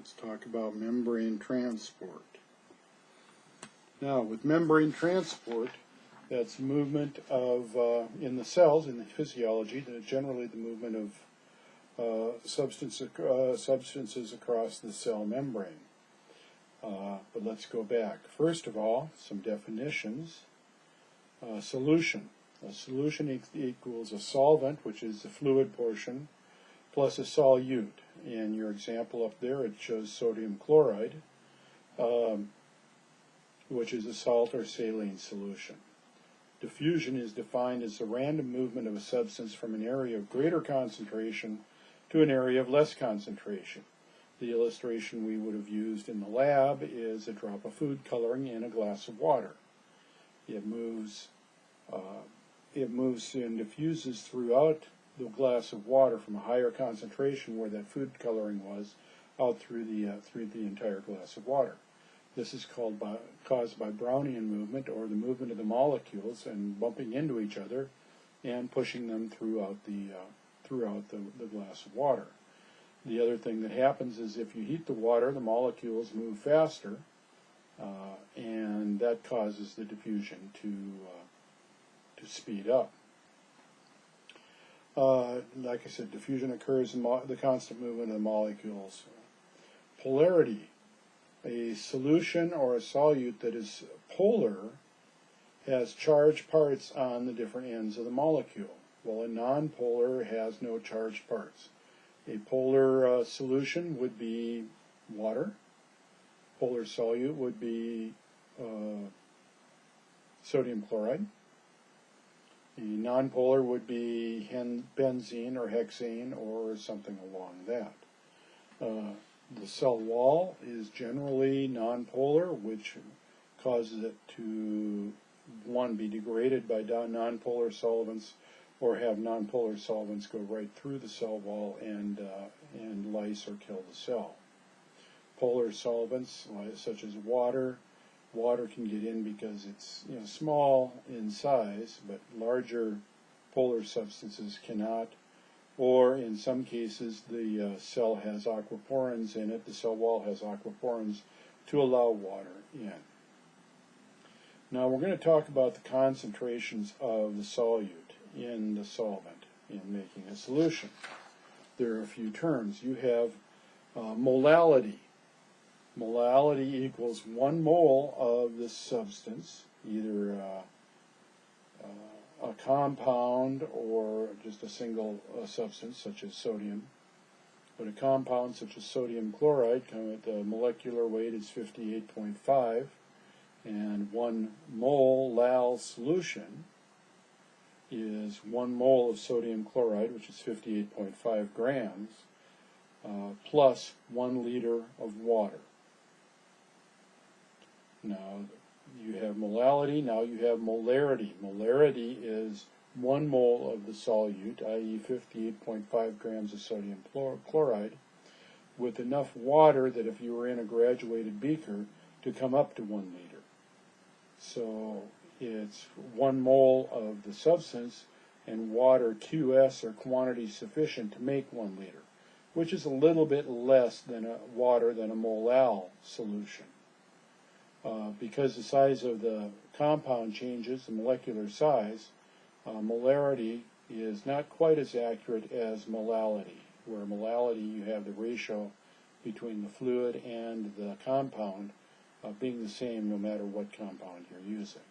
Let's talk about membrane transport. Now, with membrane transport, that's movement of, in the cells, in the physiology, generally the movement of substances across the cell membrane. But let's go back. First of all, some definitions. Solution. A solution equals a solvent, which is the fluid portion, plus a solute. In your example up there, it shows sodium chloride, which is a salt or saline solution. Diffusion is defined as the random movement of a substance from an area of greater concentration to an area of less concentration. The illustration we would have used in the lab is a drop of food coloring in a glass of water. It moves and diffuses throughout the glass of water from a higher concentration where that food coloring was out through the entire glass of water. This is caused by Brownian movement, or the movement of the molecules and bumping into each other and pushing them throughout the glass of water. The other thing that happens is if you heat the water, the molecules move faster, and that causes the diffusion to speed up. Like I said, diffusion occurs in the constant movement of the molecules. Polarity. A solution or a solute that is polar has charged parts on the different ends of the molecule, while a nonpolar has no charged parts. A polar solution would be water. Polar solute would be sodium chloride. A nonpolar would be benzene or hexane or something along that. The cell wall is generally nonpolar, which causes it to, one, be degraded by nonpolar solvents, or have nonpolar solvents go right through the cell wall and lyse or kill the cell. Polar solvents, such as water can get in because it's small in size, but larger polar substances cannot. Or in some cases, the cell has aquaporins in it. The cell wall has aquaporins to allow water in. Now we're going to talk about the concentrations of the solute in the solvent in making a solution. There are a few terms. You have molality. Molality equals 1 mole of this substance, either a compound or just a single substance such as sodium. But a compound such as sodium chloride, the molecular weight is 58.5, and 1 mole solution is 1 mole of sodium chloride, which is 58.5 grams, plus 1 liter of water. Now you have molality, now you have molarity. Molarity is 1 mole of the solute, i.e. 58.5 grams of sodium chloride, with enough water that if you were in a graduated beaker to come up to 1 liter. So it's 1 mole of the substance and water QS, or quantity sufficient to make 1 liter, which is a little bit less than water than a molal solution. Because the size of the compound changes, the molecular size, molarity is not quite as accurate as molality, where molality you have the ratio between the fluid and the compound being the same no matter what compound you're using.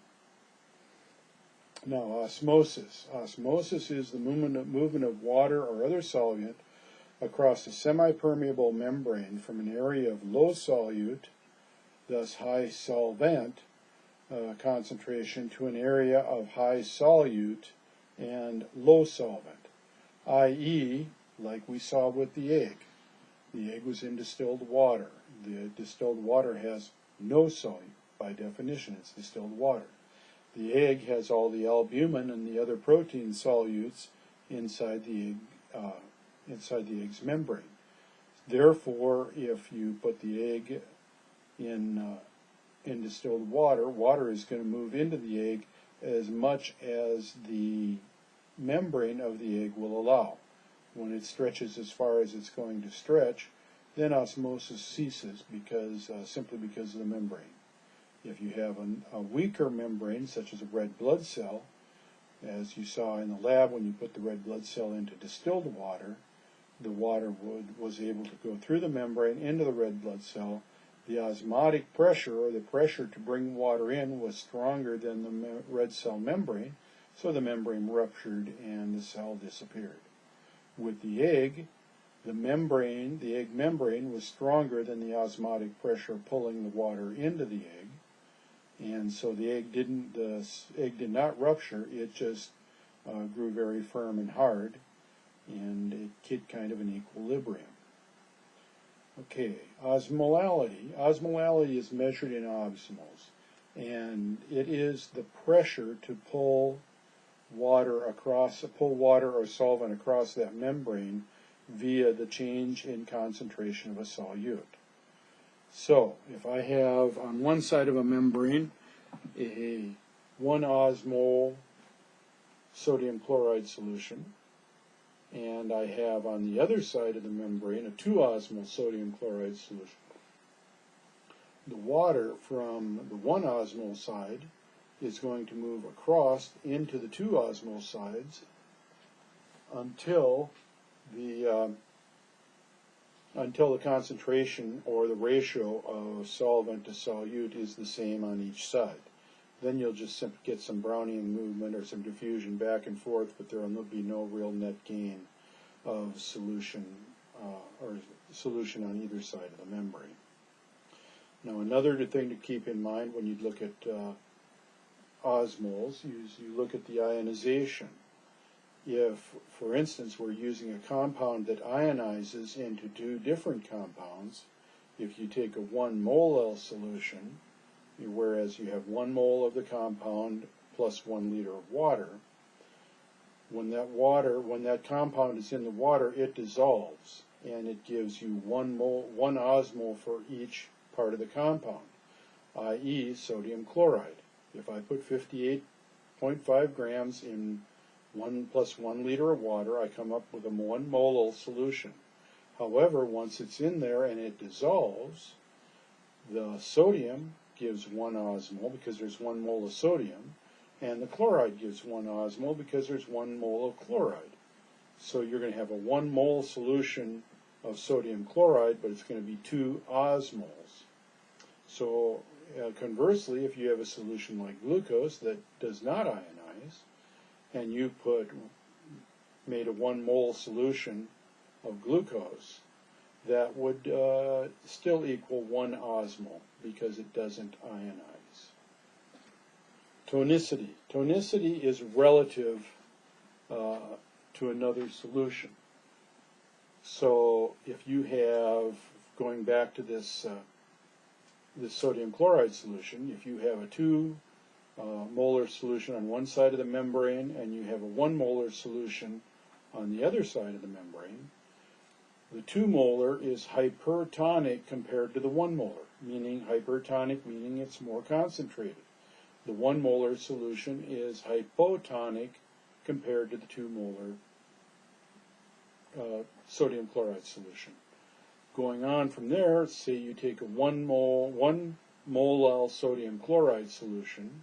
Now, osmosis. Osmosis is the movement of water or other solvent across a semi-permeable membrane from an area of low solute, thus high solvent concentration, to an area of high solute and low solvent, i.e., like we saw with the egg. The egg was in distilled water. The distilled water has no solute. By definition, it's distilled water. The egg has all the albumin and the other protein solutes inside the egg's membrane. Therefore, if you put the egg in distilled water, water is going to move into the egg as much as the membrane of the egg will allow. When it stretches as far as it's going to stretch, then osmosis ceases simply because of the membrane. If you have a weaker membrane, such as a red blood cell, as you saw in the lab when you put the red blood cell into distilled water, the water was able to go through the membrane into the red blood cell. The osmotic pressure, or the pressure to bring water in, was stronger than the red cell membrane, so the membrane ruptured and the cell disappeared. With the egg membrane was stronger than the osmotic pressure pulling the water into the egg, and so the egg did not rupture. It just grew very firm and hard, and it hit kind of an equilibrium. Okay, osmolality. Osmolality is measured in osmoles, and it is the pressure to pull water or solvent across that membrane via the change in concentration of a solute. So, if I have on one side of a membrane a 1 osmol sodium chloride solution, and I have on the other side of the membrane a 2 osmol sodium chloride solution, the water from the 1 osmol side is going to move across into the 2 osmol sides until the concentration or the ratio of solvent to solute is the same on each side. Then you'll just simply get some Brownian movement or some diffusion back and forth, but there will be no real net gain of solution on either side of the membrane. Now, another thing to keep in mind when you look at osmoles is you look at the ionization. If, for instance, we're using a compound that ionizes into 2 different compounds, if you take a 1 mol solution, whereas you have 1 mole of the compound plus 1 liter of water, when that compound is in the water, it dissolves, and it gives you 1 osmol for each part of the compound, i.e. sodium chloride. If I put 58.5 grams in 1 plus 1 liter of water, I come up with a 1 mole solution. However, once it's in there and it dissolves, the sodium gives 1 osmol because there's 1 mole of sodium, and the chloride gives 1 osmol because there's 1 mole of chloride. So you're going to have a 1 mole solution of sodium chloride, but it's going to be 2 osmoles. So conversely, if you have a solution like glucose that does not ionize, and you made a 1 mole solution of glucose, that would still equal 1 osmol because it doesn't ionize. Tonicity. Tonicity is relative to another solution. So if you have, going back to this sodium chloride solution, if you have a 2 molar solution on one side of the membrane and you have a 1 molar solution on the other side of the membrane, the 2 molar is hypertonic compared to the 1 molar, meaning hypertonic meaning it's more concentrated. The 1 molar solution is hypotonic compared to the 2 molar sodium chloride solution. Going on from there, say you take a 1 mol sodium chloride solution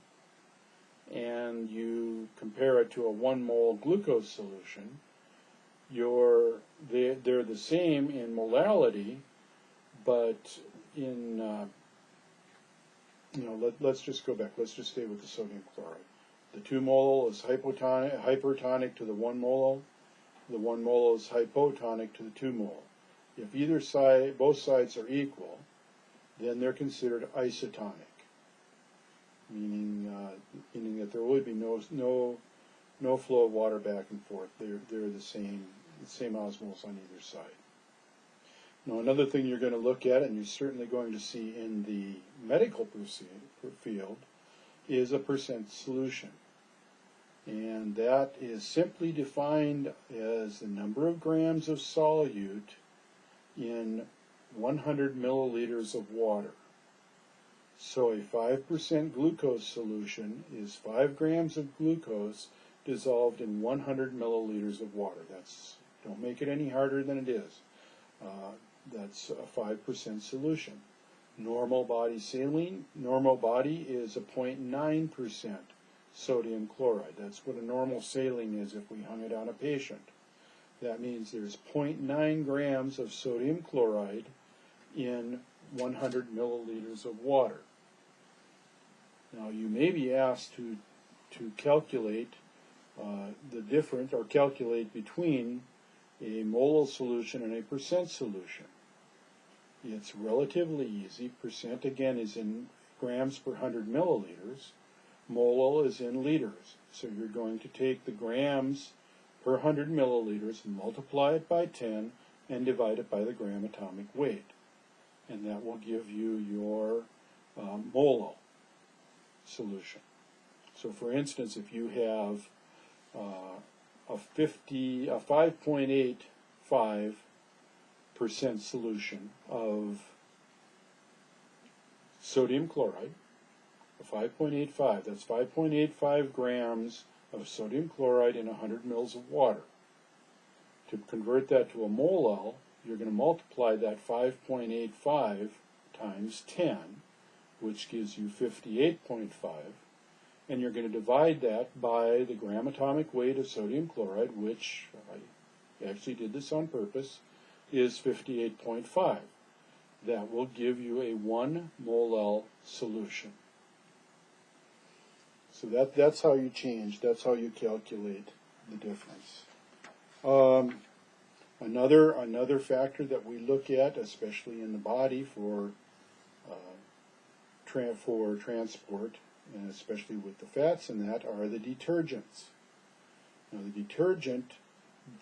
and you compare it to a 1 mole glucose solution, they're the same in molality, but in let's just go back. Let's just stay with the sodium chloride. The 2 mole is hypertonic to the 1 mole. The 1 mole is hypotonic to the 2 mole. If both sides are equal, then they're considered isotonic, meaning that there would be no flow of water back and forth. They're the same osmoles on either side. Now, another thing you're going to look at, and you're certainly going to see in the medical field, is a percent solution. And that is simply defined as the number of grams of solute in 100 milliliters of water. So a 5% glucose solution is 5 grams of glucose dissolved in 100 milliliters of water. Don't make it any harder than it is. That's a 5% solution. Normal body saline, normal body is a 0.9% sodium chloride. That's what a normal saline is if we hung it on a patient. That means there's 0.9 grams of sodium chloride in 100 milliliters of water. Now you may be asked to calculate the difference, or calculate between a molal solution and a percent solution. It's relatively easy. Percent, again, is in grams per 100 milliliters. Molal is in liters. So you're going to take the grams per 100 milliliters, multiply it by 10, and divide it by the gram atomic weight. And that will give you your molal solution. So for instance, if you have a 5.85% solution of sodium chloride, a 5.85, that's 5.85 grams of sodium chloride in 100 mils of water. To convert that to a molal, you're going to multiply that 5.85 times 10, which gives you 58.5, and you're going to divide that by the gram atomic weight of sodium chloride, which I actually did this on purpose, is 58.5. That will give you a 1 molal solution. So that's how you change, that's how you calculate the difference. Another factor that we look at, especially in the body for transport, and especially with the fats in that, are the detergents. Now the detergent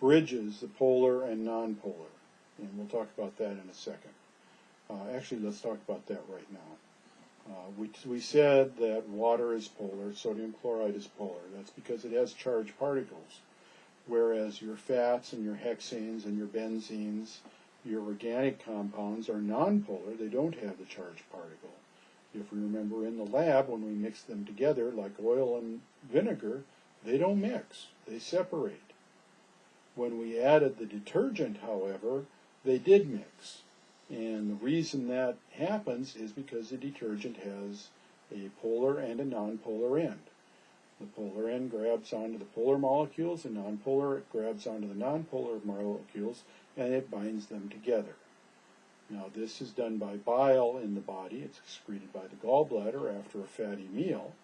bridges the polar and nonpolar, and we'll talk about that in a second. Actually, let's talk about that right now. We said that water is polar, sodium chloride is polar. That's because it has charged particles, whereas your fats and your hexanes and your benzenes, your organic compounds, are nonpolar. They don't have the charged particle. If we remember in the lab, when we mix them together, like oil and vinegar, they don't mix. They separate. When we added the detergent, however, they did mix. And the reason that happens is because the detergent has a polar and a nonpolar end. The polar end grabs onto the polar molecules, and nonpolar it grabs onto the nonpolar molecules, and it binds them together. Now this is done by bile in the body. It's excreted by the gallbladder after a fatty meal.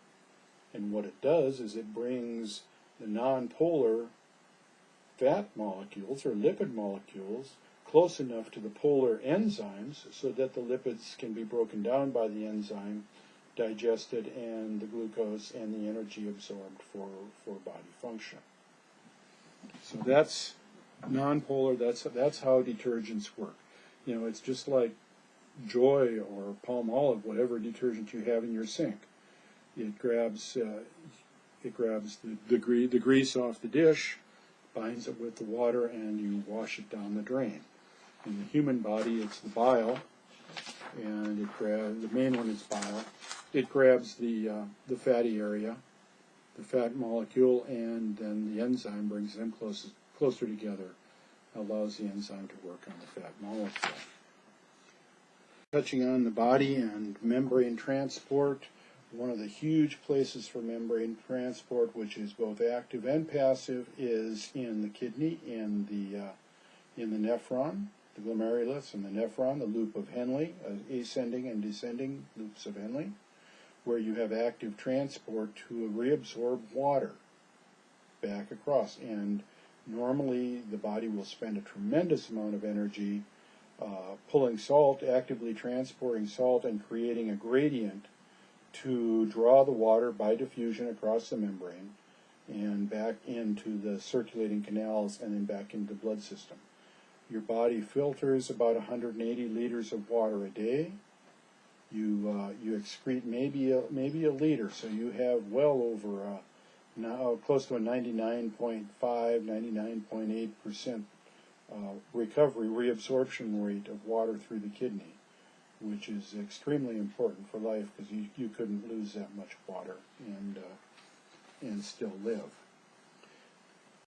And what it does is it brings the nonpolar fat molecules or lipid molecules close enough to the polar enzymes so that the lipids can be broken down by the enzyme, digested, and the glucose and the energy absorbed for body function. So that's nonpolar. That's how detergents work. You know, it's just like Joy or Palmolive, whatever detergent you have in your sink. It grabs the grease off the dish, binds it with the water, and you wash it down the drain. In the human body, it's the bile, and the main one is bile. It grabs the fatty area, the fat molecule, and then the enzyme brings them closer together, allows the enzyme to work on the fat molecule. Touching on the body and membrane transport, one of the huge places for membrane transport, which is both active and passive, is in the kidney, in the nephron, the glomerulus, and the nephron, the loop of Henle, ascending and descending loops of Henle, where you have active transport to reabsorb water back across. And normally the body will spend a tremendous amount of energy pulling salt, actively transporting salt, and creating a gradient to draw the water by diffusion across the membrane and back into the circulating canals and then back into the blood system. Your body filters about 180 liters of water a day. You excrete maybe a liter, so you have well over now close to a 99.5, 99.8% reabsorption rate of water through the kidney, which is extremely important for life because you couldn't lose that much water and still live.